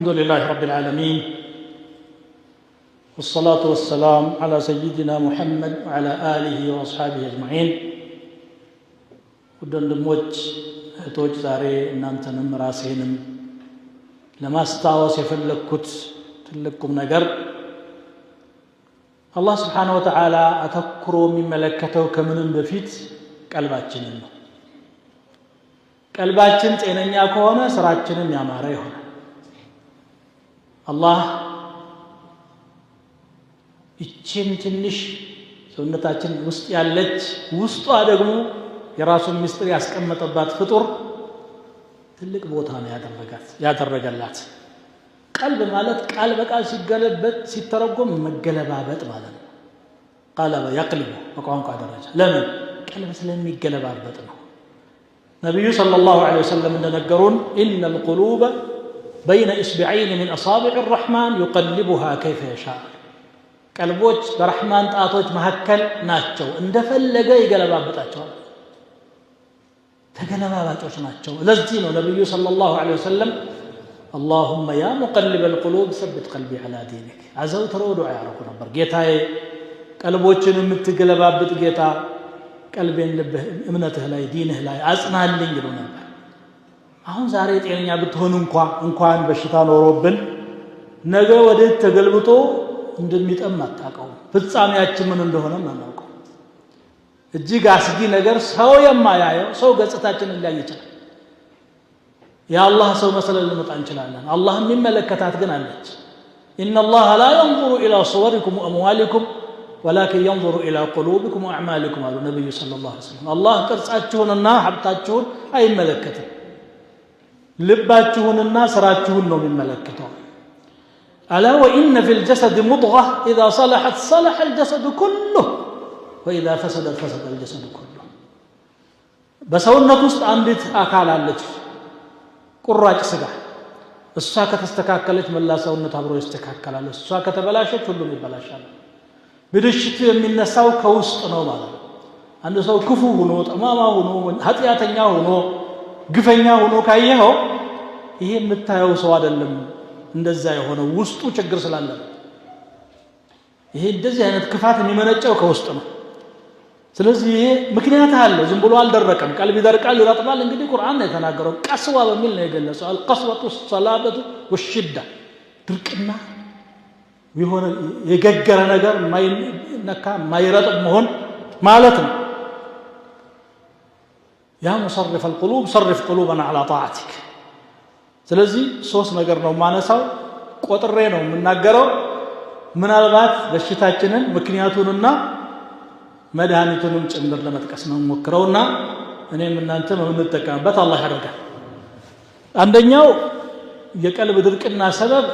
الحمد لله رب العالمين والصلاة والسلام على سيدنا محمد وعلى آله وأصحابه أجمعين ወንድሞች እህቶች ዛሬ እናንተንም ራሴንም ለማስታወስ የፈለኩት ትልቁም ነገር አላህ Subhanahu Wa Ta'ala አተኩሮ የሚመለከተው ከምንም በፊት ቀልባችንን ነው። ቀልባችን ጤነኛ ከሆነ ስራችንም ያማረ ይሆናል። አላህ እቺን ትንሽ ሰውነታችን ውስጥ ያለች ውስጧ ደግሞ የራሱን ምስጢር ያስቀመጠባት ፍጡር ትልቅ ቦታ ነው ያደረገላት። ቀልብ ማለት ቃል በቃል ሲገለበት ሲተረጎም መገለባበጥ ማለት ነው። ቀለበ يقلب በቋንቋ ደረጃ ለምን ቀልብ ስለሚገለባበጥ ነው። ነብዩ ሰለላሁ ዐለይሂ ወሰለም እንደነገሩን إن القلوب بين إصبعين من أصابع الرحمن يقلبها كيف يشاء قلبوች በረህማን ጣቶች መሐከል ናቸው እንደፈለገ ይገለባበጣቸዋል ተገለባባጮች ናቸው ለዚህ ነው ነብዩ ሰለላሁ ዐለይሂ ወሰለም اللهم يا مقلب القلوب ثبت قلبي على دينك አዘውትረው ዱዓ ያደርጉ ነበር ጌታዬ ቀልቦችን የምትገለባብጥ ጌታ ቀልቤን ልብህ እምነትህ ላይ ዲንህ ላይ አጽናልኝ ይሉ ነበር አሁን ዛሬ ጤነኛ ብትሆን እንኳን በሽታ ኖሮብን ነገ ወደ ተገልብጦ እንደሚጠም አጣቀው ፍጻሜያችን ምን እንደሆነ ማናውቀው እጅግ አስጊ ነገር ሰው የማያየው ሰው ገጽታችንን ሊያይ ይችላል የአላህ ሰው መሰለን ልንመጣ እንችላለን አላህ የሚመለከታት ግን አለች إن الله لا ينظر إلى صوركم وأموالكم ولكن ينظر إلى قلوبكم وأعمالكم قال النبي صلى الله عليه وسلم الله ቅርጻችሁንና ሀብታችሁን አይመለከትም ልባችሁንና ስራችሁን ነው የሚመለከተው ألا وإن في الجسد مضغة إذا صلحت صلح الجسد كله وإذا فسدت فسد الجسد كله በሰውነት ውስጥ አንዲት አካል አለች ቁራጭ ስጋ እሷ ከተስተካከለች መላ ሰውነት አብሮ ይስተካከላል እሷ ከተበላሸች ሁሉም ይበላሻል ብልሽቱ የሚነሳው ከውስጥ ነው ማለት ነው አንድ ሰው ክፉ ሆኖ ጠማማ ሆኖ ኃጢያተኛ ሆኖ ግፈኛ ሆኖ ካየኸው ይሄ የምታየው ሰው አይደለም እንደዛ የሆነው ውስጡ ችግር ስላለ ይሄ እንደዚህ አይነት ክፋት የሚመነጨው ከውስጥ ነው ስለዚህ ይሄ ምክንያት አለ ዝም ብሎ አልደረቀም ቀልብ ይደርቃል ይረጥባል እንግዲህ ቁርአን ነው የተናገረው ቀስዋ በሚል ነው የገለጸው القسوة الصلابة والشدة ድርቅና የሆነ የገገረ ነገር ማይነካ ማይረጥብ መሆን ማለት ነው يا مصرف القلوب صرف قلوبنا على طاعتك ስለዚህ ሶስት ነገር ነው ማነሳው ቆጥሬ ነው የምናገረው ምናልባት በሽታችንን ምክንያቱንና መድኃኒቱንም ጭምር ለመጥቀስ ነው ሞክረውና እኔም እናንተም የምንጠቀምበት አላህ ያደርጋል አንደኛው የቀልብ ድርቅና ሰበብ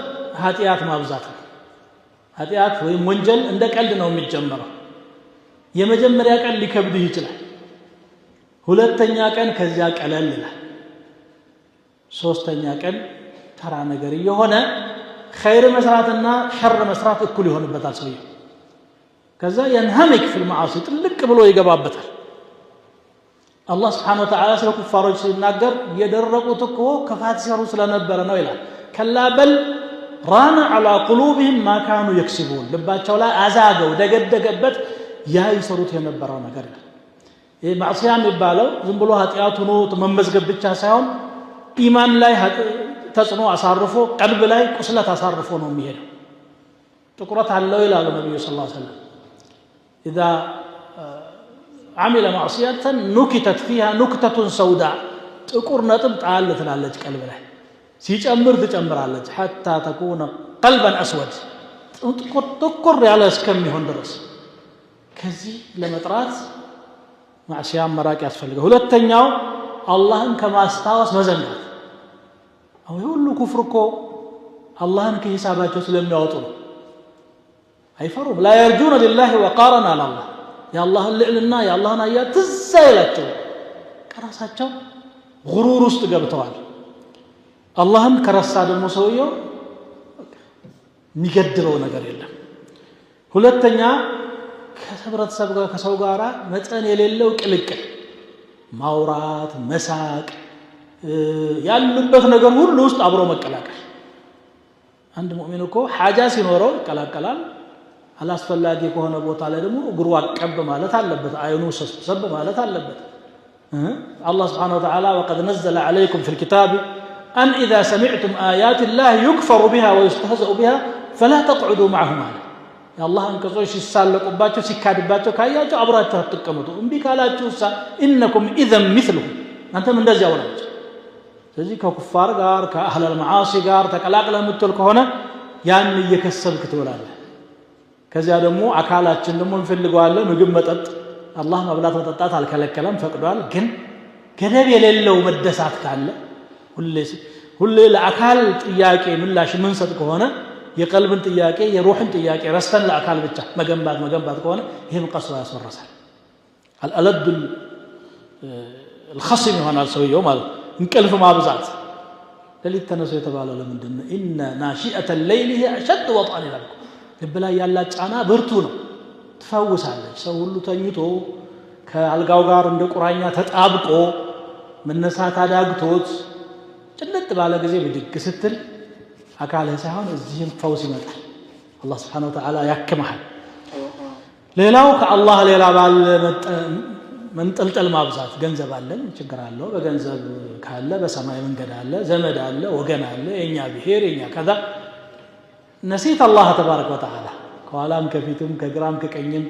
ኃጢያት ማብዛት ነው ኃጢያት ወይም ወንጀል እንደ ቀልድ ነው የሚጀመረው የመጀመሪያ ቀን ሊከብድህ ይችላል ሁለተኛ ቀን ከዚያ ቀለል ይላል ሶስተኛ ቀን ተራ ነገር የሆነ ኸይር መስራትና ሸር መስራት እኩል ይሆንበታል ሰውየው ከዛ ينهمك في المعاصي ጥልቅ ብሎ ይገባበታል አላህ Subhanahu Wa Ta'ala ስለ ኩፋሮች ሲናገር የደረቁት እኮ ክፋት ሲሰሩ ስለነበረ ነው ይላል ከላ በል ራና على قلوبهم ما كانوا يكسبون ልባቸው ላይ አዛገው ደገደገበት ያ ይሰሩት የነበረው ነገር ይሄ ማዕሲያ የሚባለው ዝም ብሎ ኃጢያት ሆኖ መመዝገብ ብቻ ሳይሆን ኢማን ላይ ተጽዕኖ አሳርፎ ቀልብ ላይ ቁስለት አሳርፎ ነው የሚሄደው ጥቁረት አለው ይላሉ ነብዩ ሰለላሁ ዐለይሂ ወሰለም اذا عمل معصيه نكتت فيها نكته سوداء ጥቁር ነጥብ ጣል ትላለች ቀልብ ላይ ሲጨምር ትጨምራለች حتى تكون قلبا اسود ጥቁር ያለ እስከሚሆን ድረስ ከዚህ ለመጥራት ማዕሲያ መራቅ ያስፈልጋል ሁለተኛው አላህን ከማስታወስ መዘንጋት አሁን ሁሉ ኩፍር እኮ አላህን ከሂሳባቸው ስለሚያወጡ ነው አይፈሩም لا يرجون لله وقارا على الله يا الله ልዕልና يا الله አያት ትዝ አይላቸው ከራሳቸው ጉሩር ውስጥ ገብተዋል አላህን ከረሳ ደግሞ ሰውየው የሚገድለው ነገር የለም ሁለተኛ ከህብረተሰብ ጋር ከሰው ጋር መጠን የሌለው ቅልቅል ማውራት መሳቅ ያሉበት ነገር ሁሉ ውስጥ አብሮ መቀላቀል አንድ ሙእሚን እኮ ሐጃ ሲኖረው ይቀላቀላል አላስፈላጊ ከሆነ ቦታ ላይ ደግሞ እግሩ አቀብ ማለት አለበት አይኑ ሰብሰብ ማለት አለበት الله سبحانه وتعالى وقد نزل عليكم في الكتاب أن إذا سمعتم آيات الله يكفر بها ويستهزأ بها فلا تقعدوا معهم يا الله أنك صويش يسالقباتشو سيكادباتشو كاياتشو أبراتشو هتقمتو انبي كالاتشو إنكم إذا مثلهم أنت من دازي أولاد ስለዚህ ከኩፋር ጋር ከአህለ المعاصي ጋር ተቀላቅለ የምትል ከሆነ ያን እየከሰብክ ትወላለህ ከዚያ ደግሞ አካላችን ደግሞ እንፈልገዋለን ምግብ መጠጥ አላህ መብላት መጠጣት አልከለከለም ፈቅዷል ግን ገደብ የሌለው መደሳት ካለ ሁሌ ለአካል ጥያቄ ምላሽ ምንሰጥ ከሆነ የቀልብን ጥያቄ የሩህን ጥያቄ ረስተን ለአካል ብቻ መገንባት ከሆነ ይሄም ቀስዋ ያስወርሳል አልአለድ الخصم ይሆናል ሰውየው ማለት እንቅልፍ ማብዛት ለሊት ተነሱ የተባለው ለምንድነው ኢነ ናሺአተ الليل هي اشد وطئا ይላል ልብ ላይ ያላት ጫና ብርቱ ነው ትፈውሳለች ሰው ሁሉ ተኝቶ ከአልጋው ጋር እንደ ቁራኛ ተጣብቆ መነሳት አዳግቶት ጭልጥ ባለ ጊዜ ብድግ ስትል አካልህ ሳይሆን እዚህም ፈውስ ይመጣል አላህ Subhanahu Wa Ta'ala ያክመሃል ሌላው ከአላህ ሌላ ባለ መንጠልጠል ማብዛት ገንዘብ አለን ችግር አለው በገንዘብ ካለ በሰማይ መንገድ አለ ዘመድ አለ ወገን አለ የኛ ብሄር የኛ ከዛ ነሲት አላህ ተባረከ ወተዓላ ከኋላም ከፊትም ከግራም ከቀኝም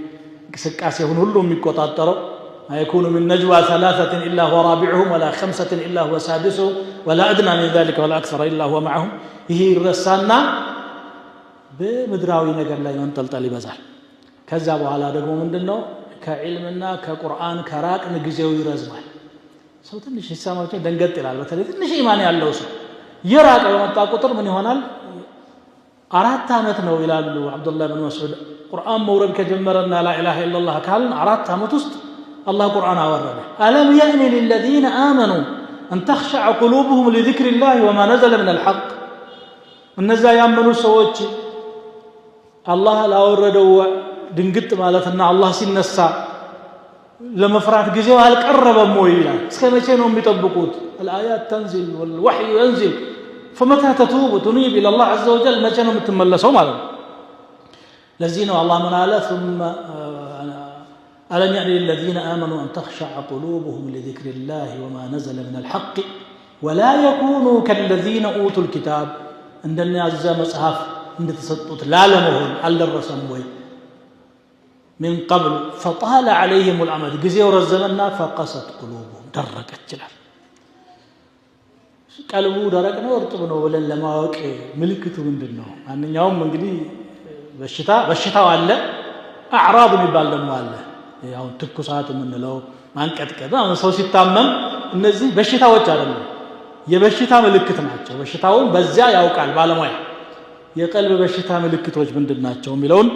እንቅስቃሴውን ሁሉ የሚቆጣጠረው ما يكون من نجوى ثلاثة إلا هو رابعهم ولا خمسة إلا هو سادسهم ولا أدنى من ذلك ولا أكثر إلا هو معهم هي الرسالنا بمدراوي نجر لا ينطلطل يبزال كذبوا على ደግሞ ምንድነው ከዕልምና ከቁርአን ከራቅ ንግዜው ይረዝማል ሰው ትንሽ ይሰማቸው ደንገጥ ይላል በተለይ ትንሽ ኢማን ያለው ሰው የራቀ በመጣ ቁጥር ምን ይሆናል አራት አመት ነው ይላሉ አብዱላህ ኢብኑ መስዑድ ቁርአን መውረድ ከጀመረና ላ ኢላሃ ኢላላህ ካልን አራት አመት ውስጥ አላህ ቁርአን አወረደ አለም ያእኒ للذين آمنوا أن تخشع قلوبهم لذكر الله وما نزل من الحق እነዛ ያመኑ ሰዎች አላህ ላወረደው ድንግጥ ማለትና አላህ ሲነሳ ለመፍራት ጊዜው አልቀረበም ወይ ይላል እስከ መቼ ነው የሚጠብቁት الآيات تنزل والوحي ينزل فمتى تتوب وتنيب إلى الله عز وجل متى ነው የምትመለሰው ማለት ነው ለዚህ ነው አላህ ምን አለ ثم ألم يأن للذين آمنوا أن تخشع قلوبهم لذكر الله وما نزل من الحق ولا يكونوا كالذين أوتوا الكتاب عندنا عز مصحف እንደተሰጡት ላለመሆን አልደረሰም ወይ من قبل فطال عليهم الأمد ጊዜው ረዘመና فقست قلوبهم ደረቀች ይላል ቀልቡ ደረቅ ነው እርጥብ ነው ብለን ለማወቅ ምልክቱ ምንድነው አንኛውም እንግዲህ በሽታው አለ አዕራብ የሚባል ደግሞ አለ ያው ትኩሳት የምንለው ማንቀጥቀጥ ሰው ሲታመም እነዚህ በሽታዎች አይደሉም የበሽታ ምልክት ናቸው በሽታውን በዚያ ያውቃል ባለሙያ የቀልብ በሽታ ምልክቶች ምንድናቸው የሚለውን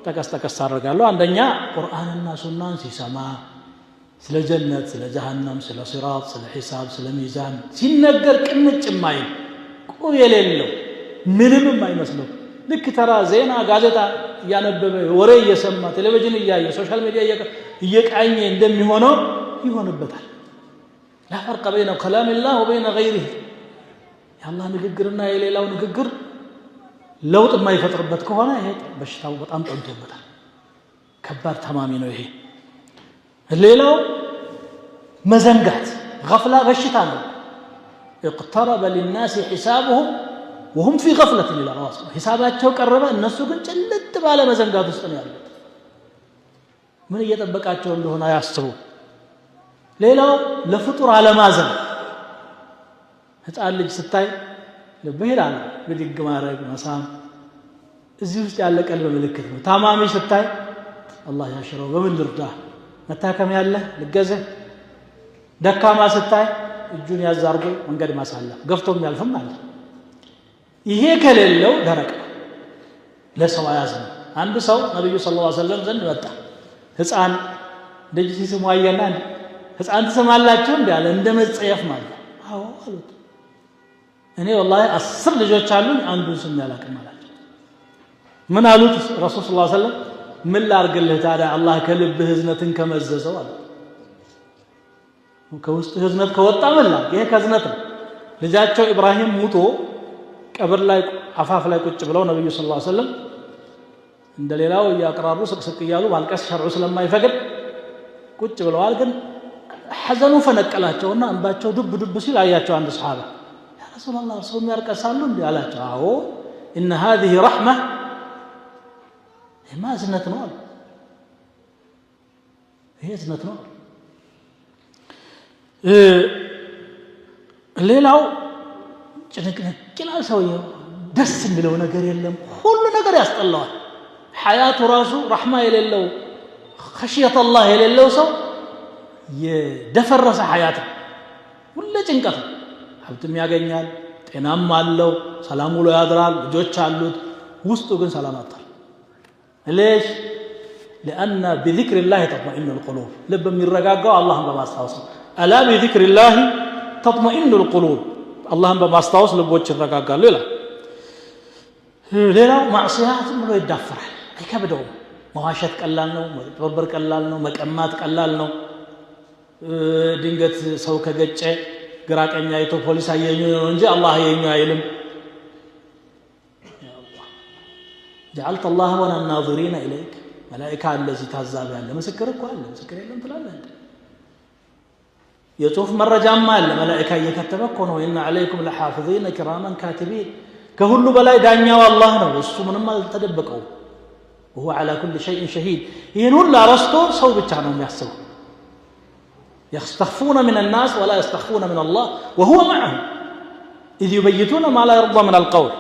ተቀስጠቀስ አደርጋለሁ አንደኛ ቁርአንና ሱናን ሲሰማ ስለ ጀነት ስለ ጀሃነም ስለ ሲራጥ ስለ ሒሳብ ስለ ሚዛን ሲነገር ቅንጭ ማይል ቁብ የሌለው ምንም የማይመስለው ልክ ተራ ዜና ጋዜጣ ያነበበ ወሬ እየሰማ ቴሌቪዥን እያየ ሶሻል ሚዲያ እየቃኘ እንደሚሆነው ይሆንበታል لا فرق بين كلام الله وبين غيره يا الله ንግግርና የሌላው ንግግር ለውጥ የማይፈጥርበት ከሆነ ይሄ በሽታው በጣም ጠንቶበታል ከባድ ተማሚ ነው ይሄ ሌላው መዘንጋት غفله በሽታ ነው اقترب للناس حسابهم وهم في غفله الى الراس حساباቸው ቀረበ እነሱ ግን ጭልጥ ባለ መዘንጋት ውስጥ ነው ያሉት ምን እየተጠበቃቸው እንደሆነ ያስቡ ሌላው ለፍጡር አለማዘን ህፃን ልጅ ስታይ ልብህ ይላል ብድግ ማድረግ መሳም እዚህ ውስጥ ያለ ቀልብ ምልክት ነው ታማሚ ስታይ አላህ ያሽረው በምን ልርዳ መታከም ያለ ልገዘ ደካማ ስታይ እጁን ያዛርጎ መንገድ ማሳለፍ ገፍቶም ያልፍም ማለት ይሄ ከሌለው ደረቅ ለሰው ያዝን አንድ ሰው ነብዩ ሰለላሁ ዐለይሂ ወሰለም ዘንድ መጣ ህፃን ልጅ ሲስሙ አየና ህፃን ተሰማላችሁ እንዴ እንደ መጸየፍ ማለት አዎ አሉት እኔ والله 10 ልጆች አሉኝ አንዱን ስም ያላቀም አላቸው ምን አሉት ረሱል ሰለላሁ ዐለይሂ ወሰለም ምን ላርግልህ ታዲያ አላህ ከልብህ ህዝነትን ከመዘዘው አለ ከውስጥ ህዝነት ከወጣ መላ ይሄ ከዝነት ነው ልጃቸው ኢብራሂም ሙቶ ቀብር ላይ አፋፍ ላይ ቁጭ ብለው ነብዩ ሰለላሁ ዐለይሂ ወሰለም እንደሌላው ያቀራሩ ስቅስቅ ይያሉ ማልቀስ ሸርዑ ስለማይፈቅድ ቁጭ ብለዋል። ግን ሐዘኑ ፈነቀላቸውና እንባቸው ዱብ ዱብ ሲል አያቸው አንድ ሱሐባ ያ ረሱላህ ሰው የሚያርቀሳሉ እንዴ አላቸው። አዎ ان هذه رحمه ما እዝነት ነው አሉ። ይሄ እዝነት ነው። ሌላው ጭንቅንቅ ይላል ሰውየው፣ ደስ የሚለው ነገር የለም፣ ሁሉ ነገር ያስጠላዋል። ሐያቱ ራሱ ረሕማ የሌለው ኸሽየተ አላህ የሌለው ሰው የደፈረሰ ሐያት ሁሉ ጭንቀት። ሀብትም ያገኛል፣ ጤናም አለው፣ ሰላም ውሎ ያድራል፣ ልጆች አሉት፣ ውስጡ ግን ሰላም አጣል። ليش؟ لأن بذكر الله تطمئن القلوب. ልብ የሚረጋጋው አላህን በማስታወስ ነው። ألا بذكر الله تطمئن القلوب. አላህን በማስታወስ ልቦች ይረጋጋሉ ይላል። ሌላው ማዕሲያት ብሎ ይዳፈራል፣ አይከብደውም። መዋሸት ቀላል ነው፣ መበርበር ቀላል ነው፣ መቀማት ቀላል ነው። ድንገት ሰው ከገጨ ግራ ቀኝ አይቶ ፖሊስ አየኝ ነው እንጂ አላህ አየኝ አይልም። جعلت الله وانا الناظرين اليك ملائكه الذي ታዛቢ ያለ ምስክር እኮ አለ። ምስክር የለም ትላለህ። የጽሁፍ መረጃም አለ። መላእክት እየከተበ እኮ ነው። إن عليكم لحافظين كراما كاتبين። ከሁሉ በላይ ዳኛው አላህ ነው። እሱ ምንም አልተደበቀው። وهو على كل شيء شهيد። ይሄን ሁሉ አረስቶ ሰው ብቻ ነው የሚያስበው። يستخفون من الناس ولا يستخفون من الله وهو معهم إذ يبيتون ما لا يرضى من القول.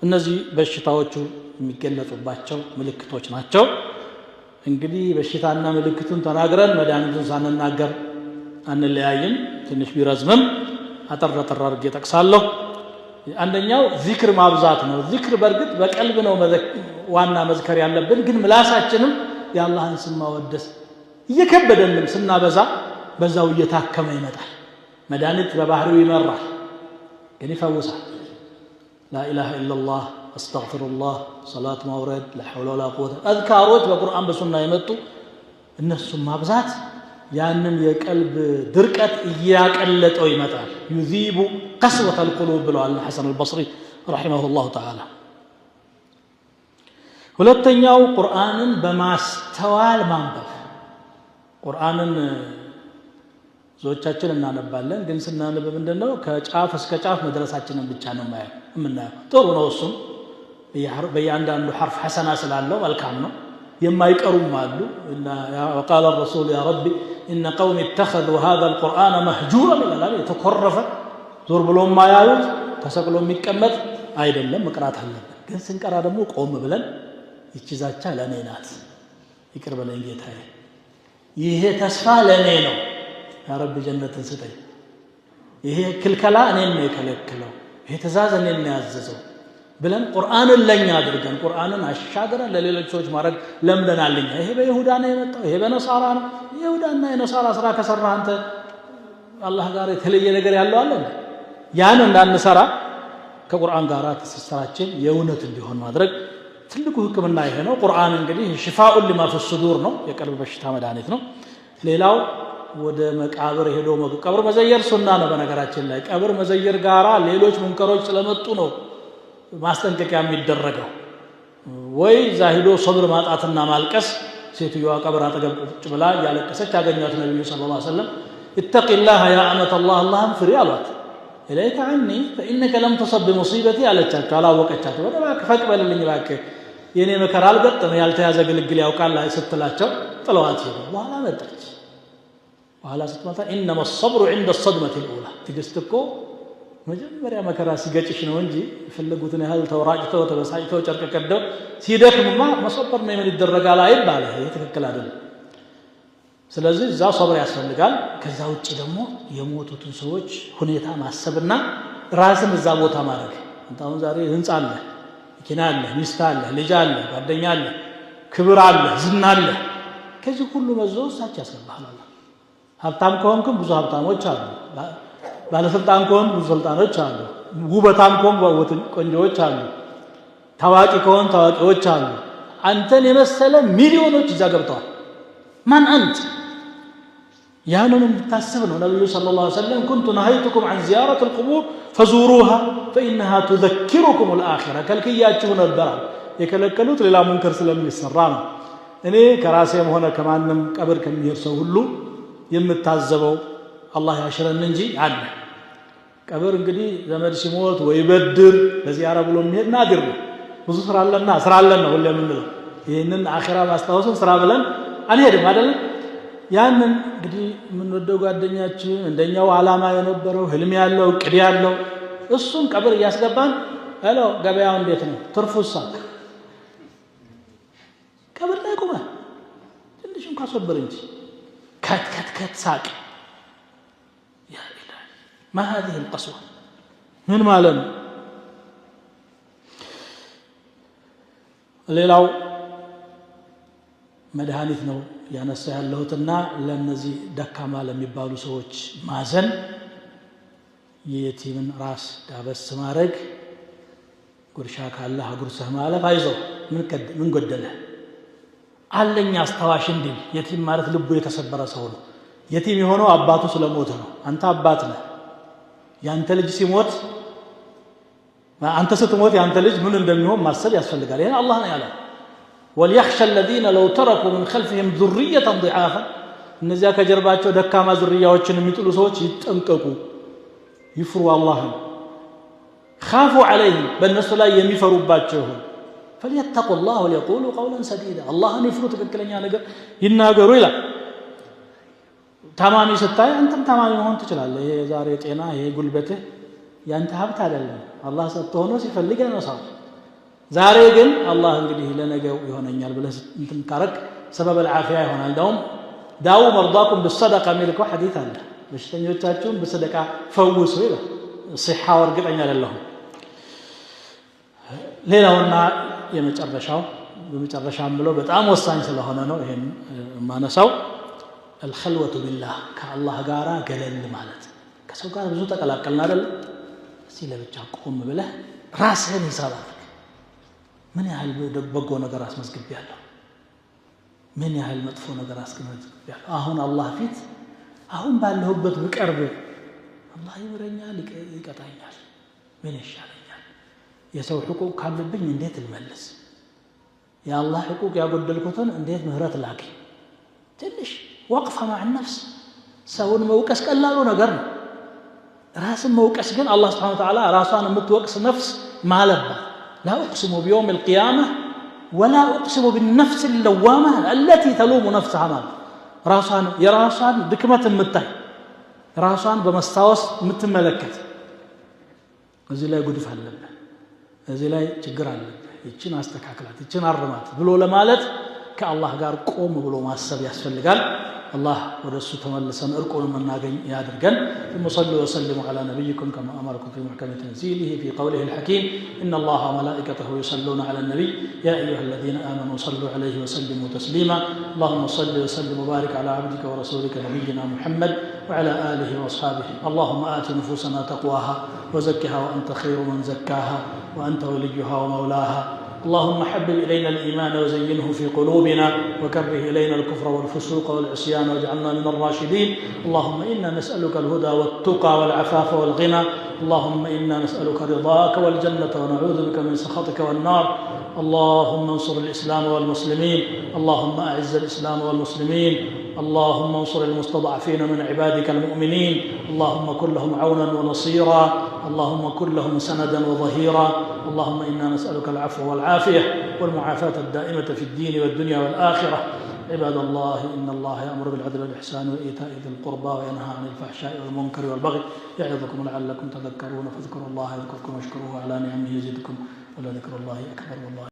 እነዚህ በሽታዎቹ የሚገለጹባቸው ምልክቶች ናቸው። እንግዲህ በሽታና ምልክቱን ተናግረን መድኃኒቱን ሳንናገር አንለያይም። ትንሽ ቢረዝምም አጠር አድርጌ ጠቅሳለሁ። አንደኛው ዚክር ማብዛት ነው። ዚክር በእርግጥ በቀልብ ነው ዋና መዝከር ያለብን፣ ግን ምላሳችንም የአላህን ስም ማወደስ እየከበደንም ስናበዛ በዛው እየታከመ ይመጣል። መድኃኒት በባህሪው ይመራል፣ ግን ይፈውሳል። لا إله إلا الله أستغفر الله صلاة مورد لا حول ولا قوة أذكاروች በቁርአን በሱና የመጡ እነሱም ማብዛት ያንን የቀልብ ድርቀት እያቀለጠው ይመጣል። يذيب قسوة القلوب ብለዋል ሐሰን አልበስሪ رحمه الله تعالى። ሁለተኛው ቁርአንን በማስተዋል ማንበብ። ቁርአንን ዞቻችን እናነባለን፣ ግን ስናነብ ምንድነው ከጫፍ እስከ ጫፍ መድረሳችንን ብቻ ነው የምናየው። ጥሩ ነው፣ እሱም በእያንዳንዱ ሐርፍ ሐሰና ስላለው መልካም ነው። የማይቀሩም አሉ። وقال الرسول يا ربي إن قوم اتخذوا هذا القرآن مهجورا ይላል። የተኮረፈ ዞር ብሎ ማያዩት ተሰቅሎ የሚቀመጥ አይደለም፣ መቅራት አለበት። ግን ስንቀራ ደግሞ ቆም ብለን ይቺ ዛቻ ለኔ ናት፣ ይቅር በለኝ ጌታዬ፣ ይሄ ተስፋ ለኔ ነው፣ ያ ረብ ጀነትን ስጠኝ፣ ይሄ ክልከላ እኔን ነው የከለከለው፣ ይሄ ትእዛዝ እኔን ነው ያዘዘው ብለን ቁርአንን ለኛ አድርገን ቁርአንን አሻግረን ለሌሎች ሰዎች ማድረግ ለምደናልኛ። ይሄ በይሁዳ ነው የመጣው፣ ይሄ በነሳራ ነው። ይሁዳና የነሳራ ስራ ከሰራ አንተ አላህ ጋር የተለየ ነገር ያለው አለ። ያን እንዳንሰራ ከቁርአን ጋር ትስስራችን የእውነት እንዲሆን ማድረግ ትልቁ ህክምና ይሄ ነው። ቁርአን እንግዲህ ሽፋኡን ሊማ ፊ ሱዱር ነው፣ የቀልብ በሽታ መድኃኒት ነው። ሌላው ወደ መቃብር ሄዶ ቀብር መዘየር ሱና ነው። በነገራችን ላይ ቀብር መዘየር ጋራ ሌሎች ሙንከሮች ስለመጡ ነው ማስጠንቀቂያ የሚደረገው። ወይ ዛሂዶ ሶብር ማጣትና ማልቀስ። ሴትዮዋ ቀብር አጠገብ ቁጭ ብላ ያለቀሰች አገኟት ነብዩ ሰለላሁ ዐለይሂ ወሰለም። ኢተቂላህ ያ አመተ አላህ አላህን ፍሪ አሏት። ኢለይከ ዐኒ ፈኢነከ ለም ቱሰብ በሙሲበቲ አለቻቸው። አላወቀቻቸው። ወደ እባክህ ፈቅ በልልኝ እባክህ የኔ መከራ አልገጠመ ያልተያዘ ግልግል ያውቃል ስትላቸው ጥለዋት ሄዱ። በኋላ መጣች። በኋላ ስትመጣ ኢነማ الصبر عند الصدمة الأولى። ትዕግስት እኮ መጀመሪያ መከራ ሲገጭሽ ነው እንጂ የፈለጉትን ያህል ተወራጭተው ተበሳጭተው ጨርቅ ቀደው ሲደክምማ መሰበር ነው ምን ይደረጋል አይባል። ይሄ ትክክል አይደለም። ስለዚህ እዛ ሶብር ያስፈልጋል። ከዛ ውጪ ደግሞ የሞቱትን ሰዎች ሁኔታ ማሰብና ራስን እዛ ቦታ ማድረግ። አሁን ዛሬ ህንጻ አለ፣ መኪና አለ፣ ሚስት አለ፣ ልጅ አለ፣ ጓደኛ አለ፣ ክብር አለ፣ ዝና አለ። ከዚህ ሁሉ መዞ ሳች ያስገባሃል። ሀብታም ከሆንክም ብዙ ሀብታሞች አሉ፣ ባለስልጣን ከሆን ብዙ ስልጣኖች አሉ፣ ውበታም ከሆን ቆንጆዎች አሉ፣ ታዋቂ ከሆን ታዋቂዎች አሉ። አንተን የመሰለ ሚሊዮኖች እዛ ገብተዋል። ማን አንተ ያንንም ታስብ ነው ነብዩ ሰለላሁ ዐለይሂ ወሰለም كنت نهيتكم عن زيارة القبور فزوروها فإنها تذكركم الآخرة ከልክያችሁ ነበር የከለከሉት ሌላ ሙንከር ስለሚሰራ ነው እኔ ከራሴም ሆነ ከማንም ቀብር ከሚሄድ ሰው ሁሉ የምታዘበው አላህ ያሽረን እንጂ አለ ቀብር እንግዲህ ዘመድ ሲሞት ወይ በድር ለዚያራ ብሎ የሚሄድ ናድር ነው ብዙ ስራ አለን ነው ሁሉ የምንለው ይሄንን አኺራ ማስታወስን ስራ ብለን አንሄድም አይደል ያንን እንግዲህ ምን ወደው ጓደኛችን እንደኛው አላማ የነበረው ህልም ያለው ቅድ ያለው እሱን ቀብር ያስገባን ሄሎ ገበያው እንዴት ነው ትርፉሳ ቀብር ላይ ቆመ ትንሽ እንኳን ሰበር እንጂ ከት ሳቅ ያ ኢላሂ ما هذه القسوة من مالن ሌላው መድኃኒት ነው ያነሳ ያለሁትና ለነዚህ ደካማ ለሚባሉ ሰዎች ማዘን የየቲምን ራስ ዳበስ ማድረግ ጉርሻ ካለ አጉርሰህ ማለፍ አይዞህ ምን ጎደለ አለኝ አስተዋሽ እንዲል የቲም ማለት ልቡ የተሰበረ ሰው ነው የቲም የሆነው አባቱ ስለሞተ ነው አንተ አባት ነህ ያንተ ልጅ ሲሞት አንተ ስትሞት ያንተ ልጅ ምን እንደሚሆን ማሰብ ያስፈልጋል ይሄን አላህ ነው ያለው وليخشى الذين لو تركوا من خلفهم ذرية ضعافا እነዚያ ከጀርባቸው ደካማ ዝርያዎችን የሚጥሉ ሰዎች ይጠንቀቁ ይፍሩ አላህን خافوا عليهم በእነሱ ላይ የሚፈሩባቸው ይሁን فليتقوا الله وليقولوا قولا سديدا አላህን ይፍሩ ትክክለኛ ነገር ይናገሩ ይላል ታማሚ ስታይ አንተም ታማሚ መሆን ትችላለህ ይሄ ዛሬ ጤና ይሄ ጉልበትህ ያንተ ሀብት አይደለም አላህ ሰጥቶ ሆኖ ሲፈልግ ነው ሰው ዛሬ ግን አላህ እንግዲህ ለነገው ይሆነኛል ብለህ እንትን ካረክ ሰበብ العافيه ይሆናል እንደውም ዳው مرضاكم بالصدقه ሚልኩ ሐዲስ አለ በሽተኞቻችሁን በሰደቃ ፈውሱ ይላል صحة ወርግጠኛ አይደለሁም ሌላውና የመጨረሻው በመጨረሻም ብሎ በጣም ወሳኝ ስለሆነ ነው ይሄን ማነሳው الخلوة بالله كالله ጋራ ገለል ማለት ከሰው ጋር ብዙ ተቀላቀልን አይደል እስቲ ለብቻ ቆም ብለህ ራስህን ይሳባል ምን ያህል በጎ ነገር አስመዝግቤያለሁ ምን ያህል መጥፎ ነገር አስመዝግቤያለሁ አሁን አላህ ፊት አሁን ባለሁበት ብቀርብ አላህ ይምረኛል ይቀጣኛል ምን ይሻለኛል የሰው حقوق ካለብኝ እንዴት ልመልስ የአላህ حقوق ያጎደልኩትን እንዴት ምህረት ላገኝ ትንሽ وقفه مع النفس ሰውን መውቀስ ቀላሉ ነገር ነው ራስን መውቀስ ግን አላህ Subhanahu Wa Ta'ala ራሷን የምትወቅስ ነፍስ ማለባ لا أقسم بيوم القيامة ولا أقسم بالنفس اللوامة التي تلوم نفسها مال راسان يراسان دكمة متاي راسان بمستاوس متملكت እዚህ ላይ ጉድፍ አለበት እዚህ ላይ ችግር አለበት እቺን አስተካክላት እቺን አርማት ብሎ ለማለት ከአላህ ጋር ቆም ብሎ ማሰብ ያስፈልጋል الله ورسول تملسن ارقون من ناغن يادرغن ثم صلوا وسلموا على نبيكم كما امركم في محكم تنزيله في قوله الحكيم ان الله وملائكته يصلون على النبي يا ايها الذين امنوا صلوا عليه وسلموا تسليما اللهم صل وسلم وبارك على عبدك ورسولك نبينا محمد وعلى اله واصحابه اللهم آت نفوسنا تقواها وزكها وانت خير من زكاها وانت وليها ومولاها اللهم حبب إلينا الإيمان وزينه في قلوبنا وكره إلينا الكفر والفسوق والعصيان واجعلنا من الراشدين اللهم إنا نسألك الهدى والتقى والعفاف والغنى اللهم إنا نسألك رضاك والجنة ونعوذ بك من سخطك والنار اللهم انصر الإسلام والمسلمين اللهم أعز الإسلام والمسلمين اللهم انصر المستضعفين من عبادك المؤمنين اللهم كن لهم عونا ونصيرا اللهم كن لهم سندا وظهيرا اللهم إنا نسألك العفو والعافية والمعافاة الدائمة في الدين والدنيا والآخرة عباد الله إن الله يأمر بالعدل والإحسان وإيتاء ذي القربى وينهى عن الفحشاء والمنكر والبغي يعظكم لعلكم تذكرون فاذكروا الله يذكركم واشكروه على نعمه يزدكم ولذكر الله أكبر والله